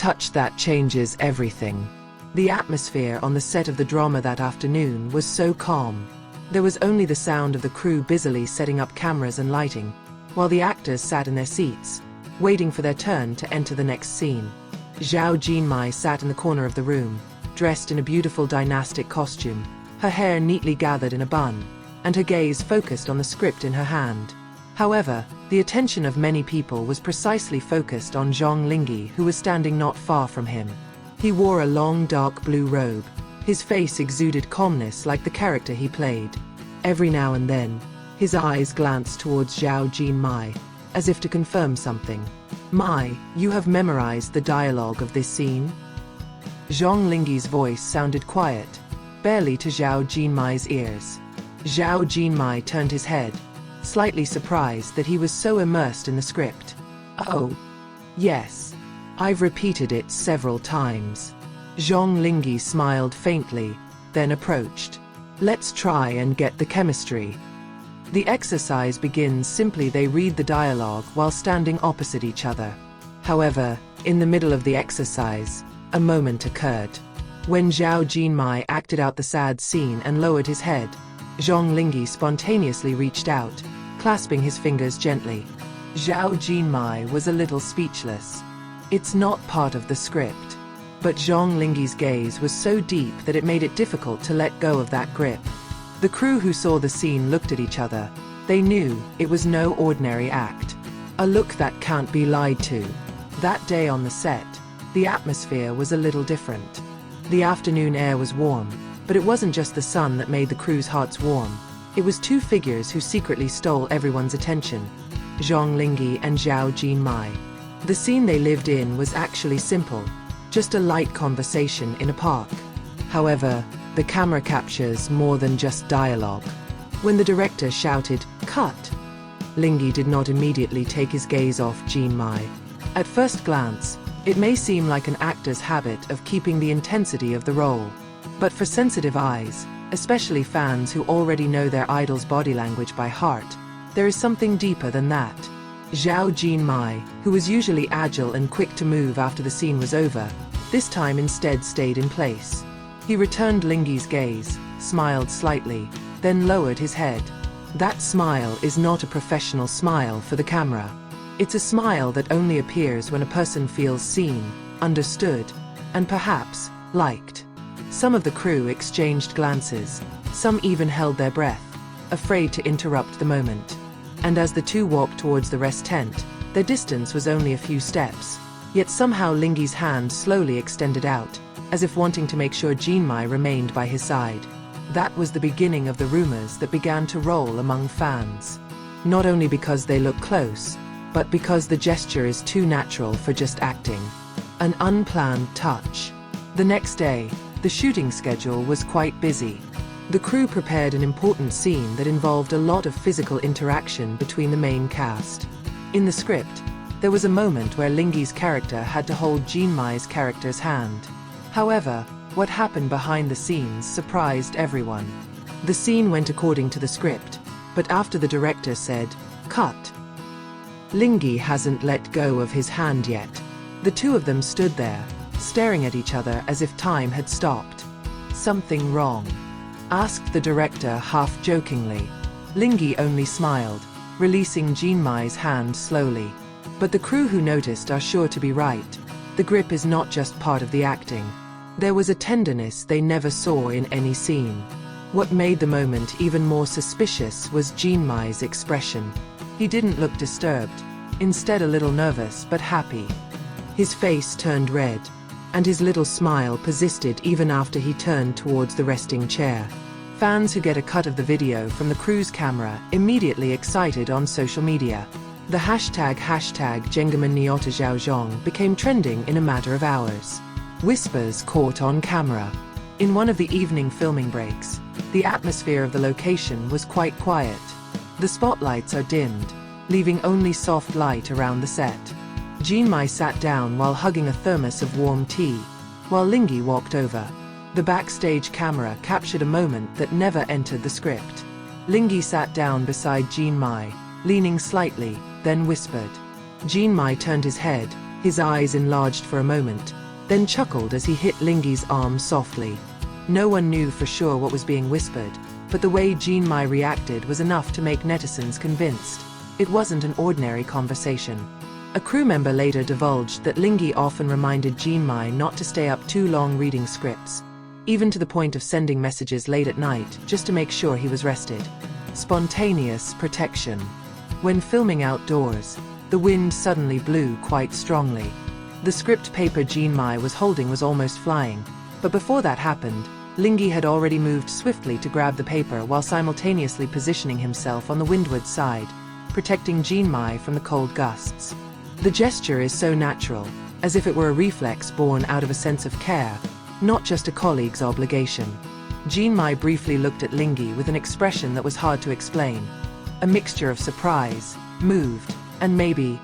touch that changes everything. The atmosphere on the set of the drama that afternoon was so calm. There was only the sound of the crew busily setting up cameras and lighting, while the actors sat in their seats, waiting for their turn to enter the next scene. Zhao Jinmai sat in the corner of the room, dressed in a beautiful dynastic costume, her hair neatly gathered in a bun, and her gaze focused on the script in her hand. However, the attention of many people was precisely focused on Zhang Linghe, who was standing not far from him. He wore a long dark blue robe. His face exuded calmness like the character he played. Every now and then, his eyes glanced towards Zhao Jinmai, as if to confirm something. "Mai, you have memorized the dialogue of this scene?" Zhang Linghe's voice sounded quiet, barely to Zhao Jinmai's ears. Zhao Jinmai turned his head, slightly surprised that he was so immersed in the script. "Oh, yes. I've repeated it several times." Zhang Linghe smiled faintly, then approached. "Let's try and get the chemistry." The exercise begins simply. They read the dialogue while standing opposite each other. However, in the middle of the exercise, a moment occurred. When Zhao Jinmai acted out the sad scene and lowered his head, Zhang Linghe spontaneously reached out, clasping his fingers gently. Zhao Jinmai was a little speechless. It's not part of the script. But Zhang Linghe's gaze was so deep that it made it difficult to let go of that grip. The crew who saw the scene looked at each other. They knew it was no ordinary act. A look that can't be lied to. That day on the set, the atmosphere was a little different. The afternoon air was warm, but it wasn't just the sun that made the crew's hearts warm. It was two figures who secretly stole everyone's attention: Zhang Linghe and Zhao Jinmai. The scene they lived in was actually simple, just a light conversation in a park. However, the camera captures more than just dialogue. When the director shouted, "Cut!" Linghe did not immediately take his gaze off Jinmai. At first glance, it may seem like an actor's habit of keeping the intensity of the role. But for sensitive eyes, especially fans who already know their idol's body language by heart, there is something deeper than that. Zhao Jinmai, who was usually agile and quick to move after the scene was over, this time instead stayed in place. He returned Linghe's gaze, smiled slightly, then lowered his head. That smile is not a professional smile for the camera. It's a smile that only appears when a person feels seen, understood, and perhaps liked. Some of the crew exchanged glances. Some even held their breath, afraid to interrupt the moment. And as the two walked towards the rest tent, their distance was only a few steps. Yet somehow Linghe's hand slowly extended out, as if wanting to make sure Jinmai remained by his side. That was the beginning of the rumors that began to roll among fans. Not only because they look close, but because the gesture is too natural for just acting. An unplanned touch. The next day, the shooting schedule was quite busy. The crew prepared an important scene that involved a lot of physical interaction between the main cast. In the script, there was a moment where Linghe's character had to hold Jinmai's character's hand. However, what happened behind the scenes surprised everyone. The scene went according to the script, but after the director said, "Cut," Linghe hasn't let go of his hand yet. The two of them stood there, staring at each other as if time had stopped. "Something wrong?" asked the director half-jokingly. Linghe only smiled, releasing Jinmai's hand slowly. But the crew who noticed are sure to be right. The grip is not just part of the acting. There was a tenderness they never saw in any scene. What made the moment even more suspicious was Jinmai's expression. He didn't look disturbed, instead a little nervous but happy. His face turned red, and his little smile persisted even after he turned towards the resting chair. Fans who get a cut of the video from the crew's camera immediately excited on social media. The hashtag #JengamanNiota became trending in a matter of hours. Whispers caught on camera. In one of the evening filming breaks, the atmosphere of the location was quite quiet. The spotlights are dimmed, leaving only soft light around the set. Jinmai sat down while hugging a thermos of warm tea, while Linghe walked over. The backstage camera captured a moment that never entered the script. Linghe sat down beside Jinmai, leaning slightly, then whispered. Jinmai turned his head, His eyes enlarged for a moment, then chuckled as he hit Linghe's arm softly. No one knew for sure what was being whispered, but the way Jinmai reacted was enough to make netizens convinced. It wasn't an ordinary conversation. A crew member later divulged that Linghe often reminded Jinmai not to stay up too long reading scripts, even to the point of sending messages late at night just to make sure he was rested. Spontaneous protection. When filming outdoors, the wind suddenly blew quite strongly. The script paper Jinmai was holding was almost flying, but before that happened, Linghe had already moved swiftly to grab the paper while simultaneously positioning himself on the windward side, protecting Jinmai from the cold gusts. The gesture is so natural, as if it were a reflex born out of a sense of care, not just a colleague's obligation. Jinmai briefly looked at Linghe with an expression that was hard to explain. A mixture of surprise, moved, and maybe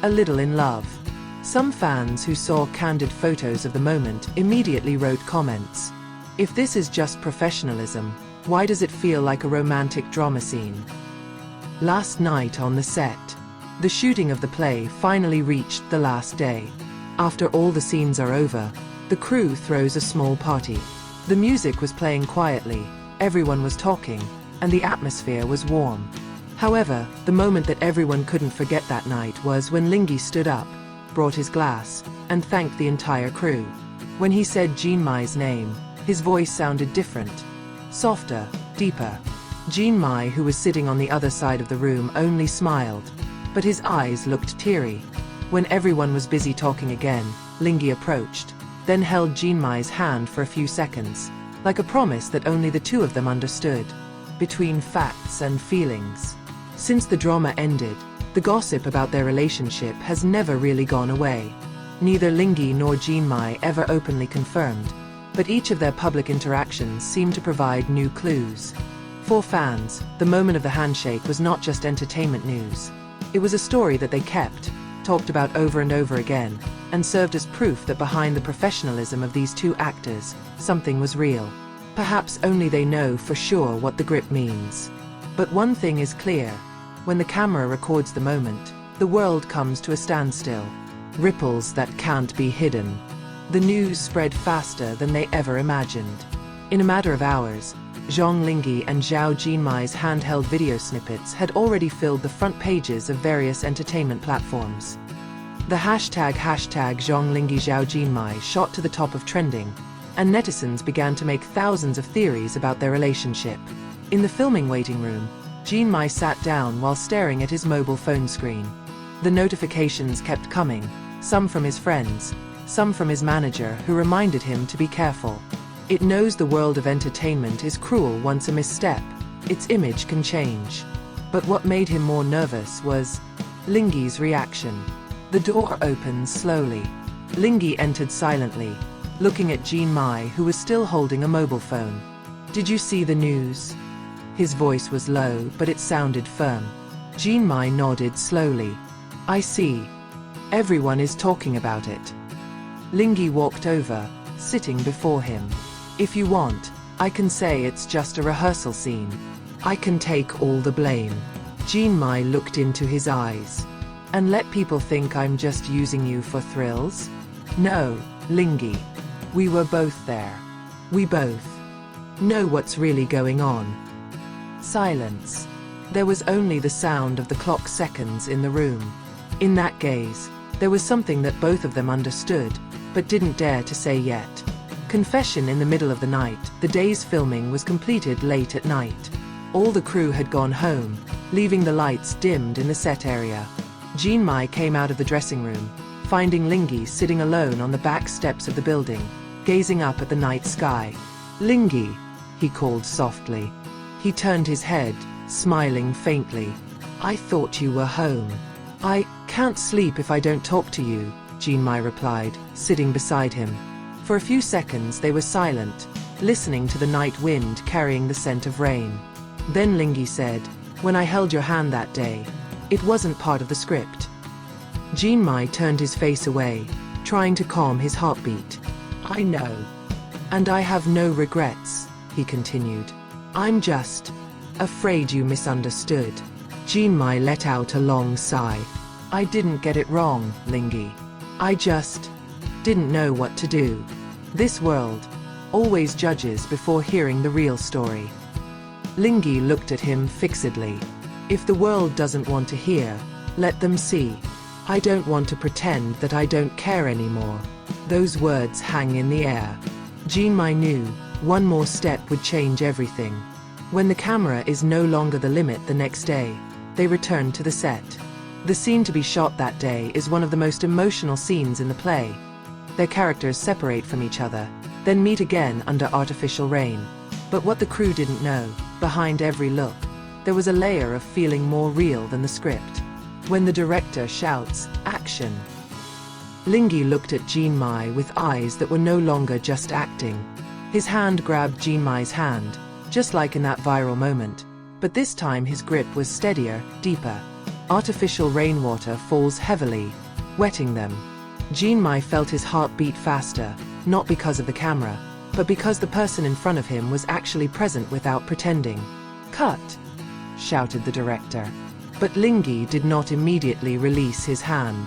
a little in love. Some fans who saw candid photos of the moment immediately wrote comments. If this is just professionalism, why does it feel like a romantic drama scene? Last night on the set. The shooting of the play finally reached the last day. After all the scenes are over, the crew throws a small party. The music was playing quietly, everyone was talking, and the atmosphere was warm. However, the moment that everyone couldn't forget that night was when Linghe stood up, brought his glass, and thanked the entire crew. When he said Jinmai's name, his voice sounded different. Softer, deeper. Jinmai, who was sitting on the other side of the room, only smiled, but his eyes looked teary. When everyone was busy talking again, Linghe approached, then held Jinmai's hand for a few seconds, like a promise that only the two of them understood. Between facts and feelings. Since the drama ended, the gossip about their relationship has never really gone away. Neither Linghe nor Jinmai ever openly confirmed, but each of their public interactions seemed to provide new clues. For fans, the moment of the handshake was not just entertainment news. It was a story that they kept, talked about over and over again, and served as proof that behind the professionalism of these two actors, something was real. Perhaps only they know for sure what the grip means. But one thing is clear. When the camera records the moment, the world comes to a standstill. Ripples that can't be hidden. The news spread faster than they ever imagined. In a matter of hours, Zhang Linghe and Zhao Jinmai's handheld video snippets had already filled the front pages of various entertainment platforms. The hashtag Zhang Linghe Zhao Jinmai shot to the top of trending, and netizens began to make thousands of theories about their relationship. In the filming waiting room, Jinmai sat down while staring at his mobile phone screen. The notifications kept coming, some from his friends, some from his manager who reminded him to be careful. It knows the world of entertainment is cruel once a misstep. Its image can change. But what made him more nervous was Linghe's reaction. The door opened slowly. Linghe entered silently, looking at Jinmai, who was still holding a mobile phone. "Did you see the news?" His voice was low, but it sounded firm. Jinmai nodded slowly. "I see. Everyone is talking about it." Linghe walked over, sitting before him. "If you want, I can say it's just a rehearsal scene. I can take all the blame." Jinmai looked into his eyes. "And let people think I'm just using you for thrills?" "No, Linghe. We were both there. We both know what's really going on." Silence. There was only the sound of the clock seconds in the room. In that gaze, there was something that both of them understood, but didn't dare to say yet. Confession in the middle of the night. The day's filming was completed late at night. All the crew had gone home, leaving the lights dimmed in the set area. Jinmai came out of the dressing room, finding Linghe sitting alone on the back steps of the building, gazing up at the night sky. "Linghe," he called softly. He turned his head, smiling faintly. "I thought you were home." "I can't sleep if I don't talk to you," Jinmai replied, sitting beside him. For a few seconds they were silent, listening to the night wind carrying the scent of rain. Then Linghe said, "When I held your hand that day, it wasn't part of the script." Jinmai turned his face away, trying to calm his heartbeat. "I know. And I have no regrets," he continued. "I'm just afraid you misunderstood." Jinmai let out a long sigh. "I didn't get it wrong, Linghe. I just didn't know what to do. This world always judges before hearing the real story. Linghe looked at him fixedly. If the world doesn't want to hear, let them see. I don't want to pretend that I don't care anymore. Those words hang in the air. Jinmai knew one more step would change everything. When the camera is no longer the limit the next day, they return to the set. The scene to be shot that day is one of the most emotional scenes in the play. Their characters separate from each other, then meet again under artificial rain. But what the crew didn't know, behind every look, there was a layer of feeling more real than the script. When the director shouts, "Action!" Linghe looked at Jinmai with eyes that were no longer just acting. His hand grabbed Jinmai's hand, just like in that viral moment, but this time his grip was steadier, deeper. Artificial rainwater falls heavily, wetting them. Jinmai felt his heart beat faster, not because of the camera, but because the person in front of him was actually present without pretending. "Cut!" shouted the director. But Linghe did not immediately release his hand.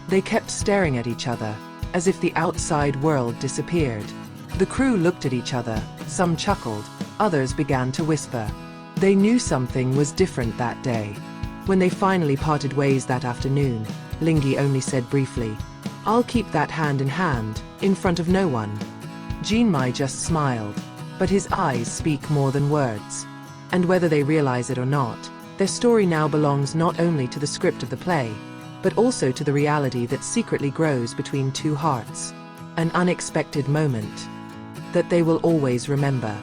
They kept staring at each other, as if the outside world disappeared. The crew looked at each other, some chuckled, others began to whisper. They knew something was different that day. When they finally parted ways that afternoon, Linghe only said briefly, "I'll keep that hand in front of no one." Jinmai just smiled, but his eyes speak more than words. And whether they realize it or not, their story now belongs not only to the script of the play, but also to the reality that secretly grows between two hearts. An unexpected moment that they will always remember.